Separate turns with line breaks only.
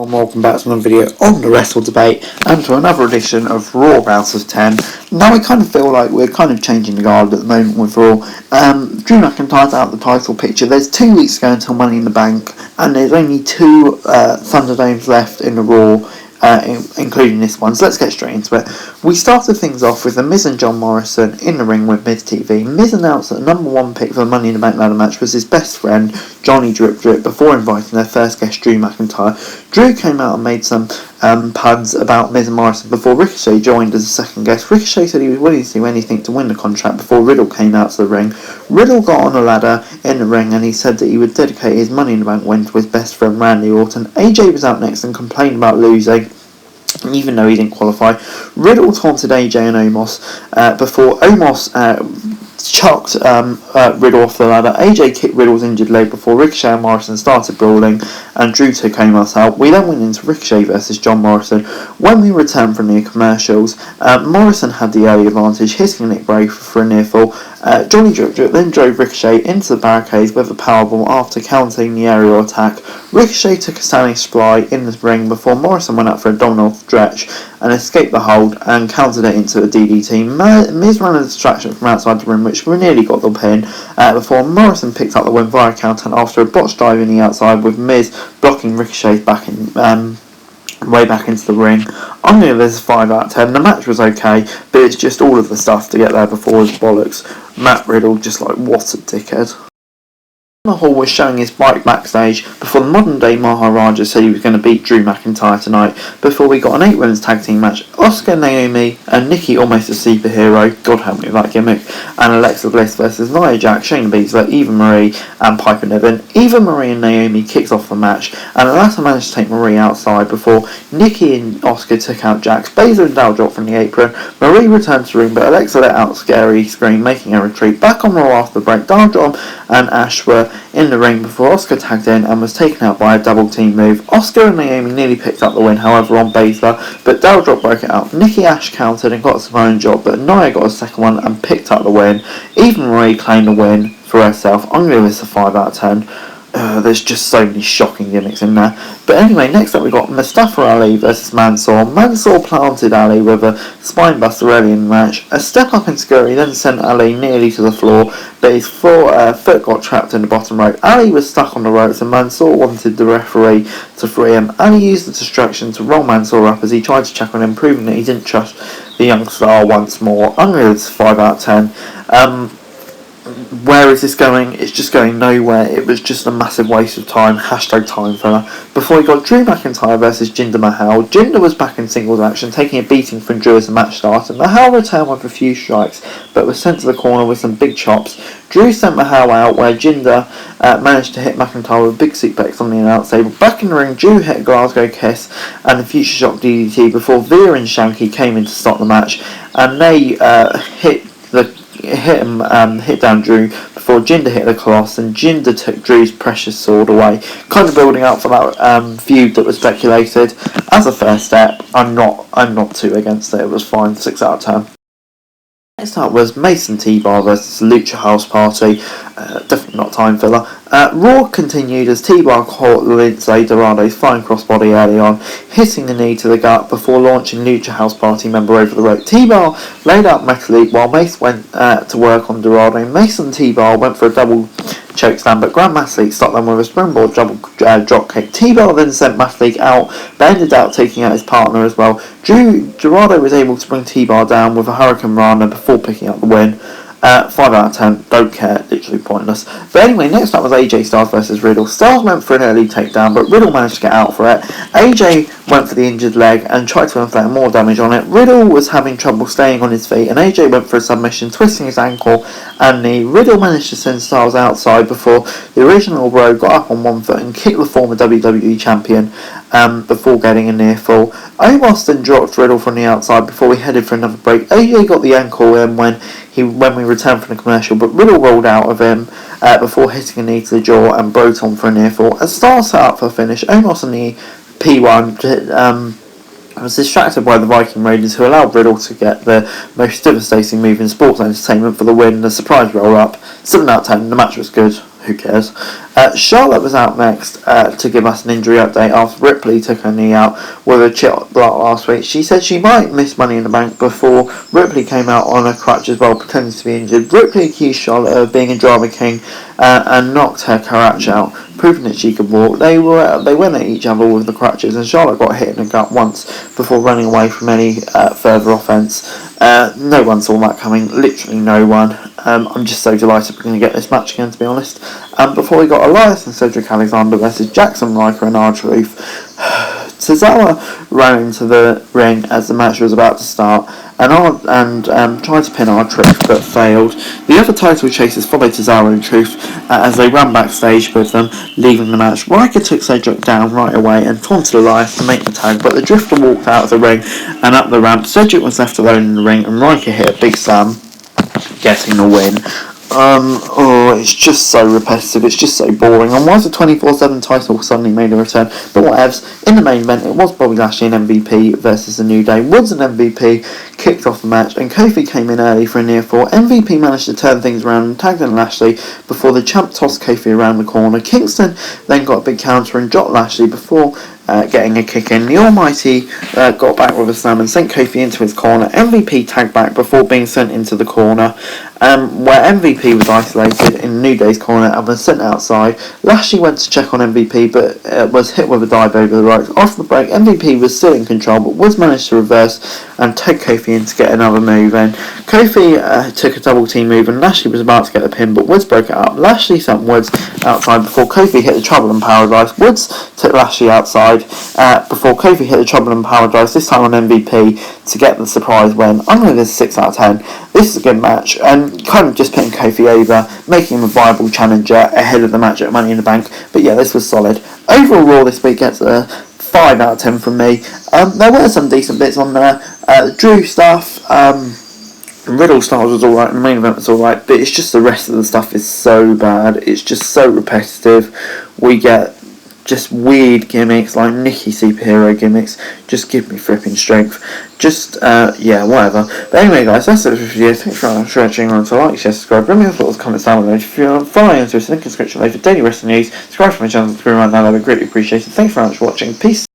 Hello and welcome back to another video on the Wrestle Debate and to another edition of Raw out of 10. Now I kind of feel like we're kind of changing the guard at the moment with Raw. Drew McIntyre's out of the title picture. There's 2 weeks to go until Money in the Bank and there's only 2 Thunderdomes left in the Raw, including this one, so let's get straight into it. We started things off with The Miz and John Morrison in the ring with Miz TV. Miz announced that the number 1 pick for the Money in the Bank ladder match was his best friend, Johnny Drip Drip, before inviting their first guest, Drew McIntyre. Drew came out and made some puns about Miz and Morrison before Ricochet joined as a second guest. Ricochet said he was willing to do anything to win the contract before Riddle came out to the ring. Riddle got on a ladder in the ring and he said that he would dedicate his Money in the Bank win to his best friend Randy Orton. AJ was out next and complained about losing, even though he didn't qualify. Riddle taunted AJ and Omos before Omos chucked Riddle off the ladder. AJ kicked Riddle's injured leg before Ricochet and Morrison started brawling and Drew took Omos out. We then went into Ricochet versus John Morrison. When we returned from the commercials, Morrison had the early advantage, hitting Nick Bray for a near fall. Johnny Drip Drip then drove Ricochet into the barricades with a powerbomb after countering the aerial attack. Ricochet took a standing spry in the ring before Morrison went up for a domino stretch and escaped the hold and countered it into a DDT. Miz ran a distraction from outside the ring, which nearly got the pin, before Morrison picked up the win via count and after a botched dive in the outside with Miz blocking Ricochet back in way back into the ring. I'm going to give this a 5 out of 10. The match was okay, but it's just all of the stuff to get there before was bollocks. Matt Riddle just like, what a dickhead. Hall was showing his bike backstage before the modern day Maharaja said he was going to beat Drew McIntyre tonight, before we got an 8 women's tag team match. Asuka, Naomi and Nikki, almost a superhero, God help me with that gimmick, and Alexa Bliss versus Nia Jax, Shayna Baszler, Eva Marie and Piper Niven. Eva Marie and Naomi kicked off the match and the latter managed to take Marie outside before Nikki and Asuka took out Jax. Baszler and Dow dropped from the apron. Marie returned to the ring but Alexa let out a scary scream, making her retreat. Back on Raw after the break, Dow and Ash were in the ring before Asuka tagged in and was taken out by a double team move. Asuka and Naomi nearly picked up the win, however, on Baszler, but Doudrop broke it out. Nikki Ash countered and got some own job, but Nia got a second one and picked up the win. Even Marie claimed the win for herself. I'm going to give this a 5 out of 10. There's just so many shocking gimmicks in there. But anyway, next up we got Mustafa Ali versus Mansoor. Mansoor planted Ali with a spinebuster early in the match. A step up in scurry then sent Ali nearly to the floor, but his foot got trapped in the bottom rope. Ali was stuck on the ropes and Mansoor wanted the referee to free him. Ali used the distraction to roll Mansoor up as he tried to check on him, proving that he didn't trust the young star once more. I'm going to give this a 5 out of 10. Where is this going? It's just going nowhere. It was just a massive waste of time. Hashtag time filler. Before we got Drew McIntyre versus Jinder Mahal. Jinder was back in singles action, taking a beating from Drew as the match started. Mahal returned with a few strikes, but was sent to the corner with some big chops. Drew sent Mahal out, where Jinder managed to hit McIntyre with a big suplex on the announce table. Back in the ring, Drew hit a Glasgow Kiss and a Future Shock DDT before Veer and Shanky came in to stop the match, and they hit down Drew before Jinder hit the Colossus and Jinder took Drew's precious sword away, kind of building up for that feud that was speculated. As a first step, I'm not too against it. It was fine. 6 out of 10. Next up was Mason T-Bar versus Lucha House Party. Definitely not time filler. Raw continued as T-Bar caught Lindsay Dorado's flying crossbody early on, hitting the knee to the gut before launching Lucha House Party member over the rope. T-Bar laid out Metal Leap while Mace went to work on Dorado. Mason T-Bar went for a double chokeslam, but Grand Metalik stopped them with a springboard double drop kick. T-Bar then sent Metalik out, but ended up taking out his partner as well. Dorado was able to bring T-Bar down with a Hurricane Rana before picking up the win. 5 out of 10, don't care, literally pointless. But anyway, next up was AJ Styles versus Riddle. Styles went for an early takedown, but Riddle managed to get out for it. AJ went for the injured leg and tried to inflict more damage on it. Riddle was having trouble staying on his feet, and AJ went for a submission, twisting his ankle and knee. Riddle managed to send Styles outside before the original Bro got up on one foot and kicked the former WWE champion before getting a near fall. Omos then dropped Riddle from the outside before we headed for another break. AJ got the ankle in when we returned from the commercial, but Riddle rolled out of him before hitting a knee to the jaw and broke on for a near fall. As Styles set up for a finish, Omos and the P1 was distracted by the Viking Raiders, who allowed Riddle to get the most devastating move in sports entertainment for the win, the surprise roll-up. 7 out of 10, the match was good. who cares? Charlotte was out next to give us an injury update after Ripley took her knee out with a chip block last week. She said she might miss Money in the Bank before Ripley came out on a crutch as well, pretending to be injured. Ripley accused Charlotte of being a drama king and knocked her crutch out, proving that she could walk. They went at each other with the crutches, and Charlotte got hit in the gut once before running away from any further offence. No one saw that coming, literally no one. I'm just so delighted we're going to get this match again, to be honest. Before we got Elias and Cedric Alexander versus Jackson Riker and R-Truth. Tozawa ran into the ring as the match was about to start and tried to pin R-Truth but failed. The other title chasers followed Tozawa and Truth as they ran backstage with them, leaving the match. Riker took Cedric down right away and taunted Elias to make the tag, but the Drifter walked out of the ring and up the ramp. Cedric was left alone in the ring and Riker hit a big slam, getting the win. It's just so repetitive, it's just so boring. And why is the 24/7 title suddenly made a return? But whatevs. In the main event, it was Bobby Lashley and MVP versus the New Day. Woods and MVP kicked off the match, and Kofi came in early for a near fall. MVP managed to turn things around and tagged in Lashley before the champ tossed Kofi around the corner. Kingston then got a big counter and dropped Lashley before getting a kick in. The Almighty got back with a slam and sent Kofi into his corner. MVP tagged back before being sent into the corner, where MVP was isolated in New Day's corner and was sent outside. Lashley went to check on MVP but was hit with a dive over the ropes. Off the break, MVP was still in control but Woods managed to reverse and tag Kofi in to get another move in. Kofi took a double team move and Lashley was about to get the pin, but Woods broke it up. Lashley sent Woods outside before Kofi hit the Trouble in Paradise. Woods took Lashley outside before Kofi hit the Trouble in Paradise, this time on MVP, to get the surprise win. I'm going to give this a 6 out of 10. This is a good match, and kind of just putting Kofi over, making him a viable challenger ahead of the match at Money in the Bank. But yeah, this was solid. Overall, Raw this week gets a 5 out of 10 from me. There were some decent bits on there. Drew stuff, Riddle Styles was alright, and the main event was alright, but it's just the rest of the stuff is so bad. It's just so repetitive. We get just weird gimmicks like Nikki superhero gimmicks. Just give me flipping strength. Just yeah, whatever. But anyway, guys, that's it for the video. Thanks for watching. Remember to like, share, subscribe. Let me know your thoughts, comments down below. If you're following us, link in the description below for daily wrestling news. Subscribe to my channel, subscribe right now. That would be greatly appreciated. Thanks very much for watching. Peace.